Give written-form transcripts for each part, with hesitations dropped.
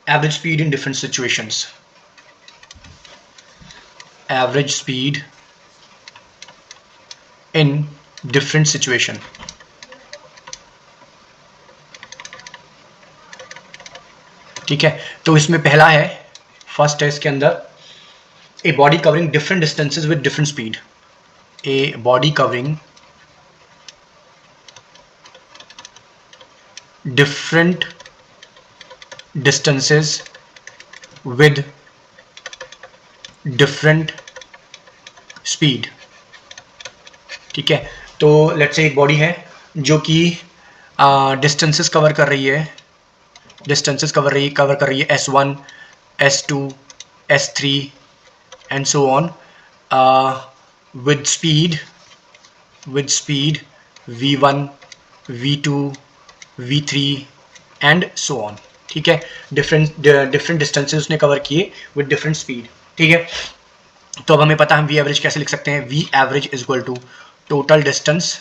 average speed in different situations. Average speed in different situation. ठीक है, तो इसमें पहला है, फर्स्ट है इसके अंदर, a body covering different distances with different speed. A body covering different distances with different speed. ठीक है, तो लेट्स से एक बॉडी है जो कि डिस्टेंसेस कवर कर रही है, कवर कर रही है S1, S2, S3 and so on with speed V1, V2, V3 and so on. ठीक है, डिफरेंट डिस्टेंसेस उसने कवर किए विद डिफरेंट स्पीड. ठीक है, तो अब हमें पता है हम वी एवरेज कैसे लिख सकते हैं. V average is equal to total distance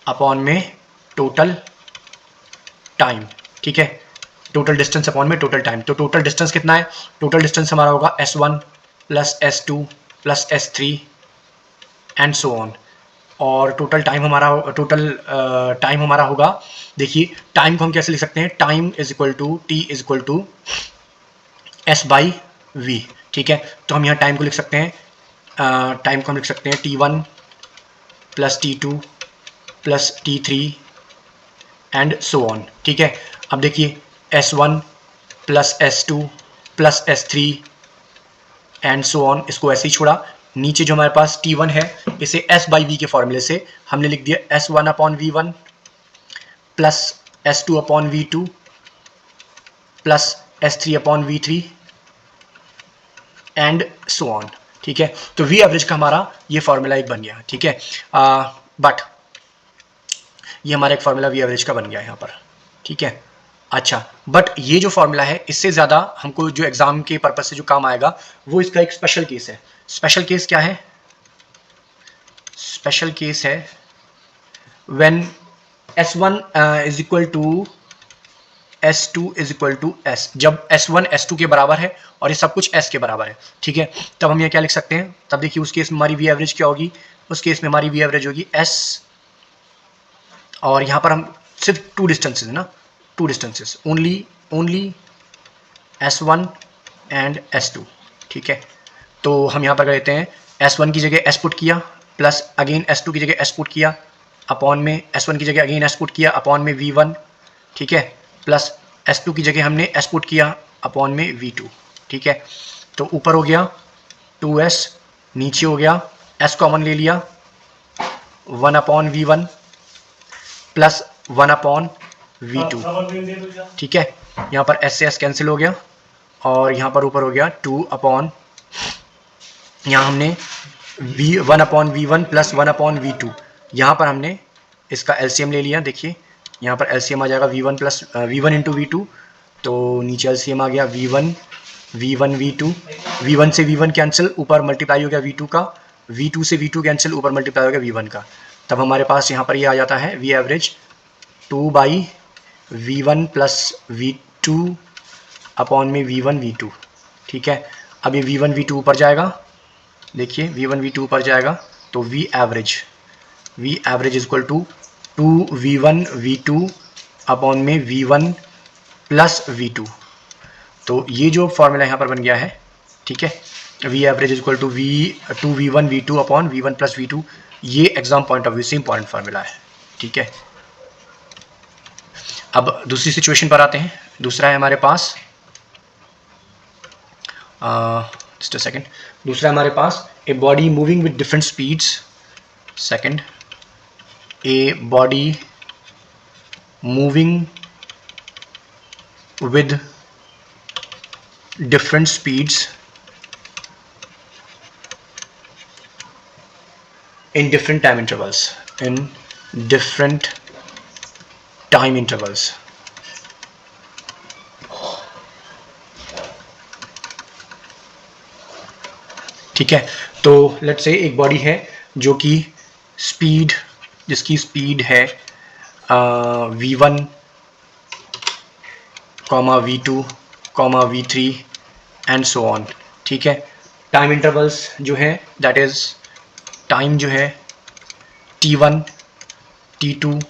upon में टोटल टाइम. ठीक है, टोटल डिस्टेंस अपॉन में टोटल टाइम. तो टोटल डिस्टेंस कितना है? टोटल डिस्टेंस हमारा होगा S1 plus S2 plus S3 and so on. और टोटल टाइम हमारा होगा, देखिए टाइम को हम कैसे लिख सकते हैं. Time is equal to T is equal to S by V. ठीक है, तो हम यहाँ टाइम को लिख सकते हैं, टाइम को हम लिख सकते हैं T1 plus T2 plus T3 and so on. ठीक है, अब देखिए S1 plus S2 plus S3 and so on, इसको ऐसे ही छोड़ा. नीचे जो हमारे पास T1 है इसे S बाई V के फॉर्मूले से हमने लिख दिया S1 upon V1 plus S2 upon V2 plus S3 upon V3 and so on. ठीक है, तो V एवरेज का हमारा ये फॉर्मूला एक बन गया. ठीक है, बट ये हमारा एक फॉर्मूला V एवरेज का बन गया यहाँ पर. ठीक है, अच्छा, बट ये जो फॉर्मूला है इससे ज़्यादा हमको जो एग्जाम के पर्पज से जो काम आएगा वो इसका एक स्पेशल केस है. स्पेशल केस क्या है? स्पेशल केस है when S1 is equal to S2 is equal to S. जब S1 S2 के बराबर है और ये सब कुछ S के बराबर है. ठीक है, तब हम ये क्या लिख सकते हैं? तब देखिए उस केस में हमारी V एवरेज क्या होगी? उस केस में हमारी V एवरेज होगी S, और यहाँ पर हम सिर्फ टू डिस्टेंसेज है ना, to distances only S1 and S2. ठीक है, तो हम यहाँ पर लेते हैं S1 की जगह S पुट किया प्लस अगेन S2 की जगह S पुट किया अपॉन में S1 की जगह अगेन S पुट किया अपॉन में V1. ठीक है, प्लस S2 की जगह हमने S पुट किया अपॉन में V2. ठीक है, तो ऊपर हो गया 2S, नीचे हो गया S कॉमन ले लिया 1 upon V1 plus 1 upon V2. ठीक है, यहाँ पर S से S कैंसिल हो गया और यहाँ पर ऊपर हो गया 2 अपॉन, यहाँ हमने V1 upon V1 plus 1 upon V2, यहाँ पर हमने इसका LCM ले लिया. देखिए यहाँ पर LCM आ जाएगा V1 plus V1 into V2, तो नीचे LCM आ गया V1 V2, V1 से V1 कैंसिल, ऊपर मल्टीप्लाई हो गया V2 का, V2 से V2 कैंसिल, ऊपर मल्टीप्लाई हो गया V1 का. तब हमारे पास यहाँ पर ये आ जाता है V average 2 by V1 plus V2 upon में V1 V2. ठीक है, अब ये V1 V2 ऊपर जाएगा, देखिए V1 V2 ऊपर जाएगा, तो V average is equal to 2V1 V2 upon में V1 प्लस V2. तो ये जो फॉर्मूला यहाँ पर बन गया है. ठीक है, V average is equal to 2V1 V2 upon V1 plus V2. ये एग्जाम पॉइंट ऑफ व्यू से इंपॉर्टेंट फॉर्मूला है. ठीक है, अब दूसरी सिचुएशन पर आते हैं. दूसरा है हमारे पास जस्ट अ सेकेंड. दूसरा हमारे पास a body moving with different speeds. Second, a body moving with different speeds in different time intervals. ठीक है, तो लेट्स से एक बॉडी है जो कि जिसकी स्पीड है V1 comma V2 comma V3 and so on. ठीक है, टाइम इंटरवल्स जो है दैट इज टाइम जो है T1 T2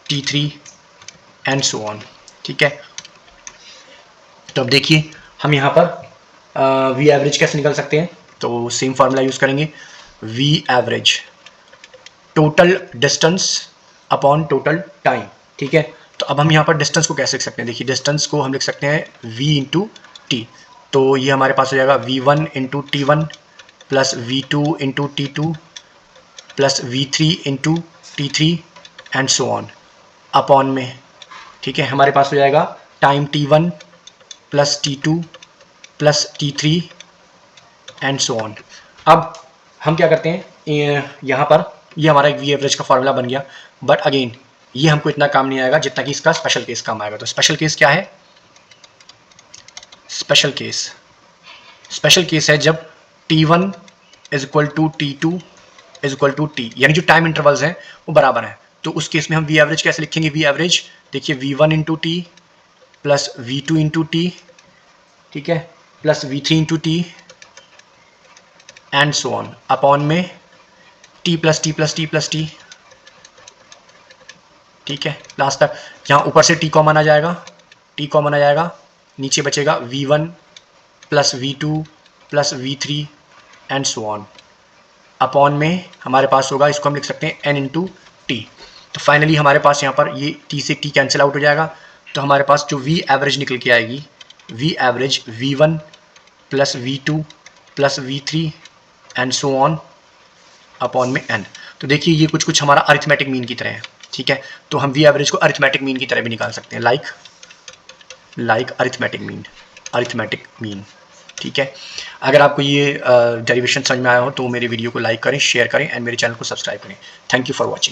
T3 and so on. ठीक है, तो अब देखिए हम यहाँ पर वी एवरेज कैसे निकाल सकते हैं। तो सेम फार्मूला यूज़ करेंगे, V average total distance upon total time. ठीक है, तो अब हम यहाँ पर डिस्टेंस को कैसे लिख सकते हैं। देखिए डिस्टेंस को हम लिख सकते हैं v इंटू टी। तो ये हमारे पास हो जाएगा v1 into T1 plus v2 into T2 plus v3 into T3 and so on upon में। ठीक है, हमारे पास हो जाएगा time T1 plus T2 plus T3 and so on. अब हम क्या करते हैं, यहाँ पर ये हमारा एक वी एवरेज का फॉर्मूला बन गया, बट अगेन ये हमको इतना काम नहीं आएगा जितना कि इसका स्पेशल केस काम आएगा। तो स्पेशल केस क्या है, स्पेशल केस है जब T1 is equal to T2 is equal to T, यानी जो टाइम इंटरवल्स हैं वो बराबर हैं। तो उस केस में हम वी एवरेज कैसे लिखेंगे, वी एवरेज देखिए V1 into T plus V2 into T, ठीक है, plus V3 into T and so on upon में T plus T plus T plus T. ठीक है, लास्ट तक यहाँ ऊपर से T कॉमन आ जाएगा, T कॉमन आ जाएगा, नीचे बचेगा V1 plus V2 plus V3 and so on upon में हमारे पास होगा, इसको हम लिख सकते हैं N इंटू टी। तो फाइनली हमारे पास यहाँ पर ये T से T कैंसिल आउट हो जाएगा। तो हमारे पास जो V एवरेज निकल के आएगी, V average V1 plus V2 plus V3 and so on upon में N। तो देखिए ये कुछ हमारा अरिथमेटिक मीन की तरह है। ठीक है, तो हम वी एवरेज को अरिथमेटिक मीन की तरह भी निकाल सकते हैं, लाइक अरिथमेटिक मीन। ठीक है, अगर आपको ये डेरिवेशन समझ में आया हो तो मेरे वीडियो को लाइक करें, शेयर करें एंड मेरे चैनल को सब्सक्राइब करें। Thank you for watching.